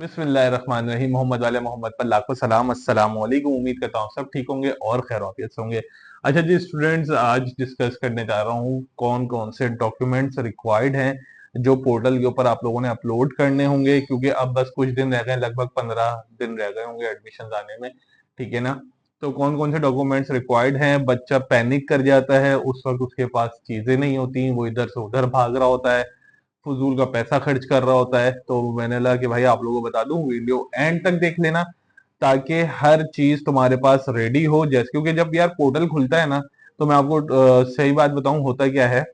बिस्मिल्लाहिर्रहमानिर्रहीम। मोहम्मद वाले मोहम्मद पर लाखों सलाम। अस्सलाम वालेकुम। उम्मीद करता हूँ सब ठीक होंगे और खैर आफियत से होंगे। अच्छा जी स्टूडेंट्स, आज डिस्कस करने जा रहा हूँ कौन कौन से डॉक्यूमेंट्स रिक्वायर्ड हैं जो पोर्टल के ऊपर आप लोगों ने अपलोड करने होंगे, क्योंकि अब बस कुछ दिन रह गए, लगभग 15 दिन रह गए होंगे एडमिशन आने में। ठीक है ना। तो कौन कौन से डॉक्यूमेंट्स रिक्वायर्ड हैं, बच्चा पैनिक कर जाता है उस वक्त, उसके पास चीजें नहीं होती, वो इधर से उधर भाग रहा होता है, फजूल का पैसा खर्च कर रहा होता है। तो मैंने लगा कि भाई आप लोगों को बता दूं, वीडियो एंड तक देख लेना ताकि हर चीज तुम्हारे पास रेडी हो। जैसे क्योंकि जब यार पोर्टल खुलता है ना, तो मैं आपको सही बात बताऊं, होता क्या है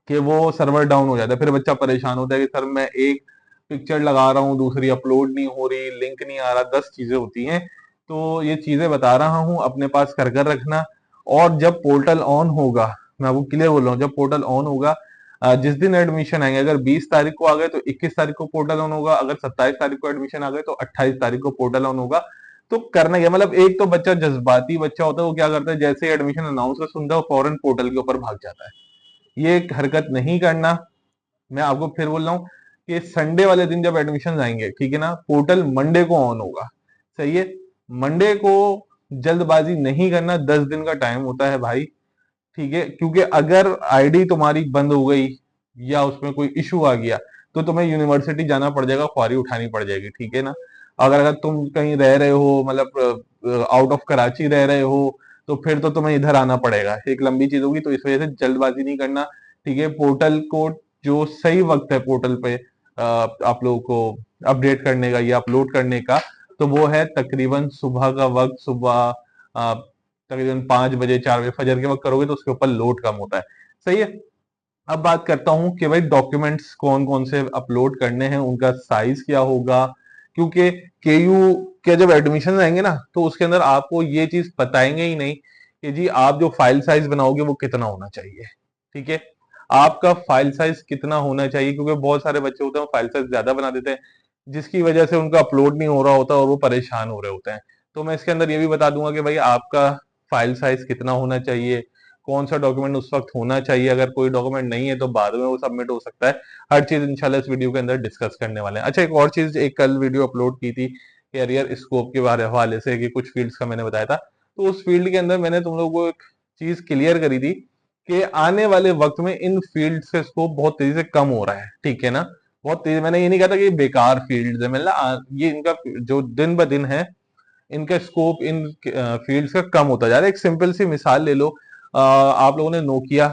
कि वो सर्वर डाउन हो जाता है, फिर बच्चा परेशान होता है कि सर मैं एक पिक्चर लगा रहा हूँ, दूसरी अपलोड नहीं हो रही, लिंक नहीं आ रहा, 10 चीजें होती हैं। तो ये चीजें बता रहा हूँ, अपने पास कर कर रखना। और जब पोर्टल ऑन होगा, मैं आपको क्लियर बोल रहा हूँ, जब पोर्टल ऑन होगा, जिस दिन एडमिशन आएंगे, अगर 20 तारीख को आ गए तो 21 तारीख को पोर्टल ऑन होगा, अगर 27 तारीख को एडमिशन आ गए तो 28 तारीख को पोर्टल ऑन होगा। तो करना क्या, मतलब एक तो बच्चा जज्बाती बच्चा होता है, वो क्या करता है, जैसे एडमिशन अनाउंस सुनता है फौरन पोर्टल के ऊपर भाग जाता है। ये एक हरकत नहीं करना। मैं आपको फिर बोल रहा हूँ कि संडे वाले दिन जब एडमिशन आएंगे, ठीक है ना, पोर्टल मंडे को ऑन होगा। सही है। मंडे को जल्दबाजी नहीं करना, 10 दिन का टाइम होता है भाई। ठीक है, क्योंकि अगर आईडी तुम्हारी बंद हो गई या उसमें कोई इशू आ गया तो तुम्हें यूनिवर्सिटी जाना पड़ जाएगा, ख्वारी उठानी पड़ जाएगी। ठीक है ना। अगर अगर तुम कहीं रह रहे हो, मतलब आउट ऑफ कराची रह रहे हो, तो फिर तो तुम्हें इधर आना पड़ेगा, एक लंबी चीज होगी। तो इस वजह से जल्दबाजी नहीं करना। ठीक है। पोर्टल को जो सही वक्त है पोर्टल पे आप लोगों को अपडेट करने का या अपलोड करने का, तो वो है तकरीबन सुबह का वक्त। सुबह तकरीबन 5 बजे 4 बजे फजर के वक्त करोगे तो उसके ऊपर लोड कम होता है। सही है। अब बात करता हूं कि भाई डॉक्यूमेंट्स कौन कौन से अपलोड करने हैं, उनका साइज क्या होगा। क्योंकि केयू के जब एडमिशन आएंगे ना, तो उसके अंदर आपको ये चीज बताएंगे ही नहीं कि जी आप जो फाइल साइज बनाओगे वो कितना होना चाहिए। ठीक है। आपका फाइल साइज कितना होना चाहिए, क्योंकि बहुत सारे बच्चे होते हैं फाइल साइज ज्यादा बना देते हैं, जिसकी वजह से उनका अपलोड नहीं हो रहा होता और वो परेशान हो रहे होते हैं। तो मैं इसके अंदर ये भी बता दूंगा कि भाई आपका फाइल साइज कितना होना चाहिए, कौन सा डॉक्यूमेंट उस वक्त होना चाहिए, अगर कोई डॉक्यूमेंट नहीं है तो बाद में वो सबमिट हो सकता है। हर चीज इंशाल्लाह इस वीडियो के अंदर डिस्कस करने वाले हैं। अच्छा, एक और चीज, एक कल वीडियो अपलोड की थी कैरियर स्कोप के बारे हवाले से, कि कुछ फील्ड्स का मैंने बताया था। तो उस फील्ड के अंदर मैंने तुम लोगों को एक चीज क्लियर करी थी कि आने वाले वक्त में इन फील्ड से स्कोप बहुत तेजी से कम हो रहा है। ठीक है ना। बहुत तेजी, मैंने ये नहीं कहा था कि ये बेकार फील्ड है, मतलब ये इनका जो दिन ब दिन है, इनका स्कोप इन फील्ड्स का कम होता जा रहा है। एक सिंपल सी मिसाल ले लो, आप लोगों ने नोकिया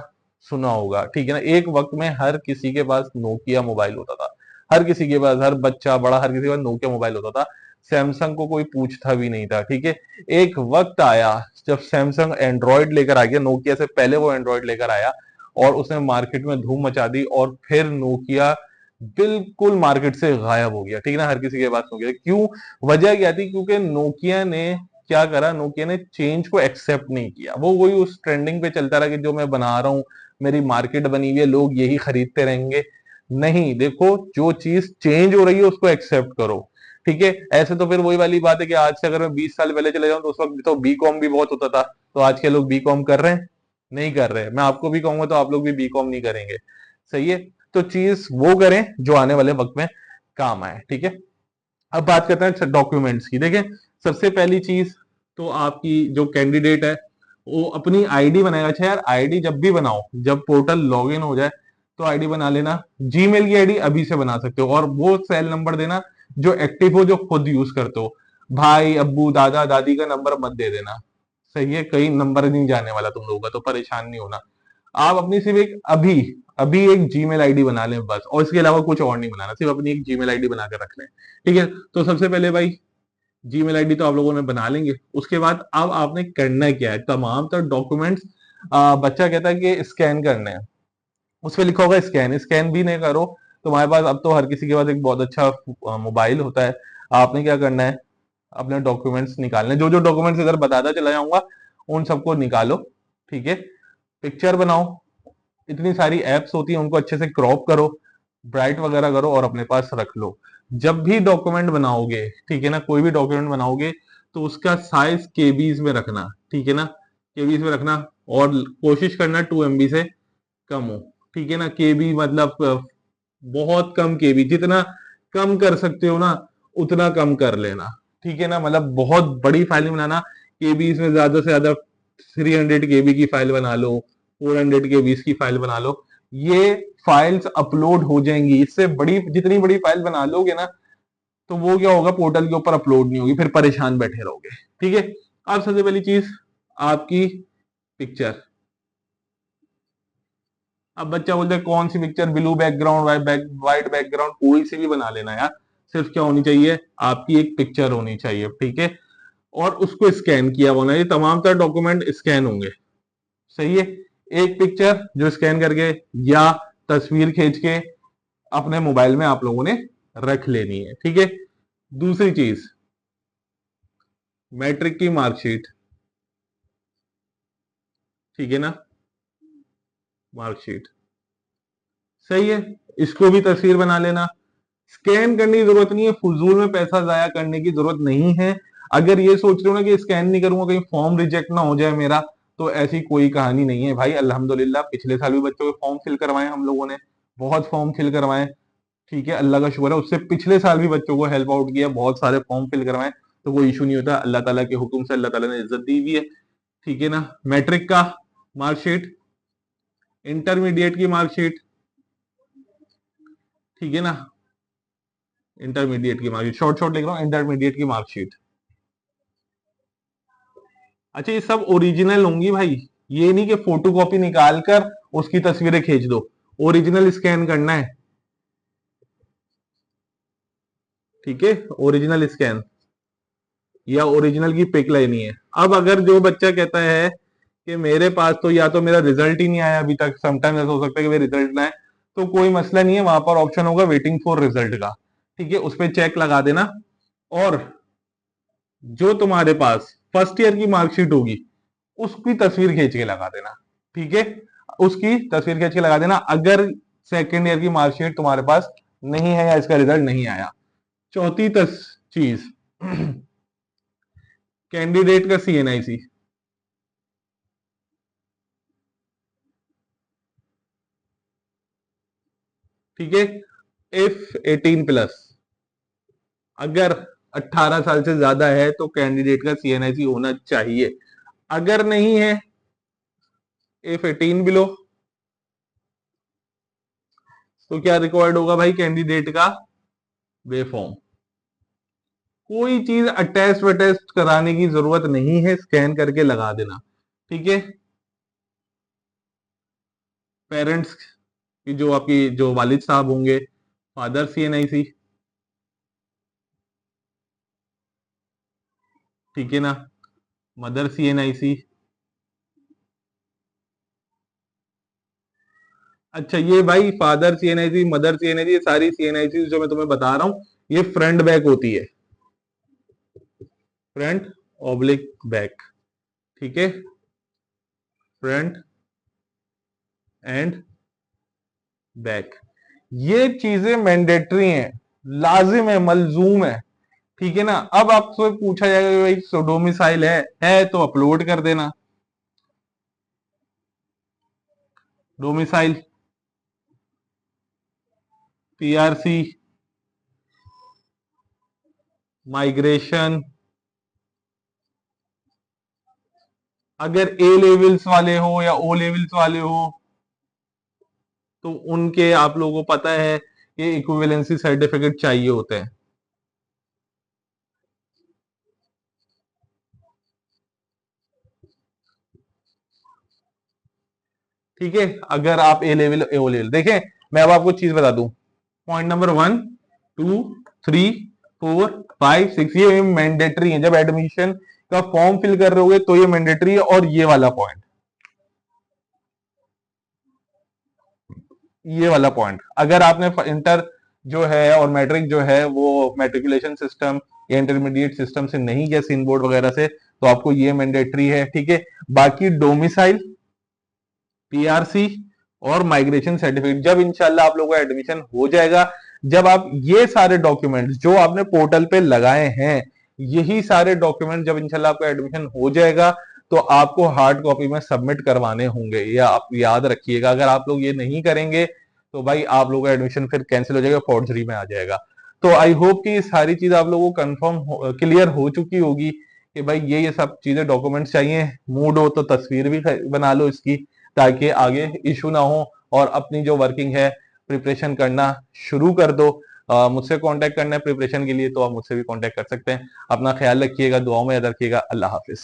सुना होगा। ठीक है ना। एक वक्त में हर किसी के पास नोकिया मोबाइल होता था, हर किसी के पास, हर बच्चा बड़ा हर किसी के पास नोकिया मोबाइल होता था। सैमसंग को कोई पूछता भी नहीं था। ठीक है। एक वक्त आया जब सैमसंग एंड्रॉयड लेकर आ गया, नोकिया से पहले वो एंड्रॉयड लेकर आया और उसने मार्केट में धूम मचा दी, और फिर नोकिया बिल्कुल मार्केट से गायब हो गया। ठीक है ना। हर किसी के पास नोकिया, क्यों, वजह क्या थी, क्योंकि नोकिया ने क्या करा, नोकिया ने चेंज को एक्सेप्ट नहीं किया। वो वही उस ट्रेंडिंग पे चलता रहा कि जो मैं बना रहा हूं, मेरी मार्केट बनी हुई है, लोग यही खरीदते रहेंगे। नहीं, देखो, जो चीज चेंज हो रही है उसको एक्सेप्ट करो। ठीक है। ऐसे तो फिर वही वाली बात है कि आज से अगर मैं 20 साल पहले चले जाऊं तो उस वक्त तो बी कॉम भी बहुत होता था। तो आज के लोग बी कॉम कर रहे हैं, नहीं कर रहे। मैं आपको भी कहूंगा तो आप लोग भी बी कॉम नहीं करेंगे। सही है। तो चीज वो करें जो आने वाले वक्त में काम आए। ठीक है। अब बात करते हैं डॉक्यूमेंट्स की। देखें, सबसे पहली चीज तो आपकी जो कैंडिडेट है वो अपनी आईडी बनाएगा। अच्छा यार, आईडी जब भी बनाओ, जब पोर्टल लॉगिन हो जाए तो आईडी बना लेना। जीमेल की आईडी अभी से बना सकते हो, और वो सेल नंबर देना जो एक्टिव हो, जो खुद यूज करते हो। भाई अब्बू दादा दादी का नंबर मत दे देना। सही है। कहीं नंबर नहीं जाने वाला तुम लोगों का, तो परेशान नहीं होना। आप अपनी सिर्फ एक अभी अभी एक जीमेल आईडी बना लें बस, और इसके अलावा कुछ और नहीं बनाना, सिर्फ अपनी एक जीमेल आईडी बनाकर रख लें। ठीक है। तो सबसे पहले भाई जीमेल आईडी तो आप लोगों ने बना लेंगे। उसके बाद अब आपने करना क्या है, तमाम तर डॉक्यूमेंट्स, बच्चा कहता है कि स्कैन करने हैं, उस पर लिखा होगा स्कैन, स्कैन भी नहीं करो। तुम्हारे पास अब तो हर किसी के पास एक बहुत अच्छा मोबाइल होता है। आपने क्या करना है, अपने डॉक्यूमेंट्स निकालने, जो जो डॉक्यूमेंट्स इधर बताता चला जाऊंगा उन सबको निकालो। ठीक है। पिक्चर बनाओ, इतनी सारी एप्स होती हैं, उनको अच्छे से क्रॉप करो, ब्राइट वगैरह करो और अपने पास रख लो। जब भी डॉक्यूमेंट बनाओगे, ठीक है ना, कोई भी डॉक्यूमेंट बनाओगे तो उसका साइज केबीज में रखना। ठीक है ना। केबीज में रखना, और कोशिश करना 2 MB से कम हो। ठीक है ना। केबी मतलब बहुत कम केबी, जितना कम कर सकते हो ना उतना कम कर लेना, ठीक है ना। मतलब बहुत बड़ी फाइल नहीं बनाना, केबी इसमें ज्यादा से ज्यादा 300 KB की फाइल बना लो, 400 KB की फाइल बना लो, ये फाइल्स अपलोड हो जाएंगी। इससे बड़ी, जितनी बड़ी फाइल बना लोगे ना, तो वो क्या होगा, पोर्टल के ऊपर अपलोड नहीं होगी, फिर परेशान बैठे रहोगे, ठीक है। अब सबसे पहली चीज आपकी पिक्चर। अब बच्चा बोलता है कौन सी picture, blue background, white background, कोई सी भी बना लेना यार, सिर्फ क्या होनी चाहिए, आपकी एक पिक्चर होनी चाहिए, ठीक है। और उसको स्कैन किया होना, ये तमाम तरह डॉक्यूमेंट स्कैन होंगे, सही है। एक पिक्चर जो स्कैन करके या तस्वीर खींच के अपने मोबाइल में आप लोगों ने रख लेनी है, ठीक है। दूसरी चीज, मैट्रिक की मार्कशीट, ठीक है ना, मार्कशीट, सही है। इसको भी तस्वीर बना लेना, स्कैन करने की जरूरत नहीं है, फजूल में पैसा जाया करने की जरूरत नहीं है। अगर ये सोच रहे हो ना कि स्कैन नहीं करूंगा कहीं फॉर्म रिजेक्ट ना हो जाए मेरा, तो ऐसी कोई कहानी नहीं है भाई। अल्हम्दुलिल्लाह पिछले साल भी बच्चों के फॉर्म फिल करवाए हम लोगों ने, बहुत फॉर्म फिल करवाए, ठीक है, अल्लाह का शुक्र है। उससे पिछले साल भी बच्चों को हेल्प आउट किया, बहुत सारे फॉर्म फिल करवाए, तो कोई इशू नहीं होता, अल्लाह ताला के हुक्म से अल्लाह ताला ने इज्जत दी हुई है, ठीक है ना। मैट्रिक का मार्कशीट, इंटरमीडिएट की मार्कशीट, ठीक है ना, इंटरमीडिएट की मार्कशीट, शॉर्ट शॉर्ट लिख रहा हूं, इंटरमीडिएट की मार्कशीट। अच्छा ये सब ओरिजिनल होंगी भाई, ये नहीं कि फोटो कॉपी निकाल कर उसकी तस्वीरें खींच दो, ओरिजिनल स्कैन करना है, ठीक है, ओरिजिनल स्कैन या ओरिजिनल की पिक लेनी है। अब अगर जो बच्चा कहता है कि मेरे पास तो या तो मेरा रिजल्ट ही नहीं आया अभी तक, समटाइम ऐसा हो सकता है कि मेरा रिजल्ट ना आए, तो कोई मसला नहीं है, वहां पर ऑप्शन होगा वेटिंग फॉर रिजल्ट का, ठीक है, उस पर चेक लगा देना। और जो तुम्हारे पास फर्स्ट ईयर की मार्कशीट होगी उसकी तस्वीर खींच के लगा देना, ठीक है, उसकी तस्वीर खींच के लगा देना, अगर सेकेंड ईयर की मार्कशीट तुम्हारे पास नहीं है या इसका रिजल्ट नहीं आया। चौथी चीज, कैंडिडेट का CNIC, ठीक है। इफ 18+, अगर 18 साल से ज्यादा है तो कैंडिडेट का CNIC होना चाहिए, अगर नहीं है, इफ 18 बिलो, तो क्या रिक्वायर्ड होगा भाई, कैंडिडेट का वे फॉर्म। कोई चीज अटैच वटैच कराने की जरूरत नहीं है, स्कैन करके लगा देना, ठीक है। पेरेंट्स की, जो आपकी जो वालिद साहब होंगे, फादर CNIC, ठीक है ना, मदर CNIC। अच्छा ये भाई फादर CNIC, मदर CNIC, ये सारी CNIC जो मैं तुम्हें बता रहा हूं, ये फ्रंट बैक होती है, फ्रंट ऑब्लिक बैक, ठीक है, फ्रंट एंड बैक। ये चीजें मैंडेटरी हैं, लाजिम है, मलजूम है, ठीक है ना। अब आपसे पूछा जाएगा कि भाई डोमिसाइल है तो अपलोड कर देना, डोमिसाइल, PRC, माइग्रेशन, अगर A लेवल्स वाले हो या O लेवल्स वाले हो तो उनके आप लोगों को पता है कि इक्विवेलेंसी सर्टिफिकेट चाहिए होते हैं, ठीक है। अगर आप A लेवल O लेवल देखें, मैं अब आपको चीज बता दूं, पॉइंट नंबर 1, 2, 3, 4, 5, 6 ये मैंडेटरी है, जब एडमिशन का फॉर्म फिल कर रहे होगे तो ये मैंडेटरी है। और ये वाला पॉइंट, ये वाला पॉइंट, अगर आपने इंटर जो है और मैट्रिक जो है वो मैट्रिकुलेशन सिस्टम या इंटरमीडिएट सिस्टम से नहीं किया, सीन बोर्ड वगैरह से, तो आपको ये मैंडेटरी है, ठीक है। बाकी डोमिसाइल, PRC और माइग्रेशन सर्टिफिकेट, जब इंशाल्लाह आप लोगों का एडमिशन हो जाएगा, जब आप ये सारे डॉक्यूमेंट्स जो आपने पोर्टल पे लगाए हैं, यही सारे डॉक्यूमेंट जब इंशाल्लाह आपका एडमिशन हो जाएगा, तो आपको हार्ड कॉपी में सबमिट करवाने होंगे, ये आप याद रखिएगा। अगर आप लोग ये नहीं करेंगे तो भाई आप लोगों का एडमिशन फिर कैंसिल हो जाएगा, फॉर्जरी में आ जाएगा। तो आई होप कि ये सारी चीज आप लोगों को कंफर्म क्लियर हो चुकी होगी कि भाई ये सब चीजें डॉक्यूमेंट्स चाहिए। मूड हो तो तस्वीर भी बना लो इसकी, ताकि आगे इशू ना हो और अपनी जो वर्किंग है प्रिपरेशन करना शुरू कर दो। मुझसे कांटेक्ट करना है प्रिपरेशन के लिए तो आप मुझसे भी कांटेक्ट कर सकते हैं। अपना ख्याल रखिएगा, दुआओं में याद रखिएगा। अल्लाह हाफिज।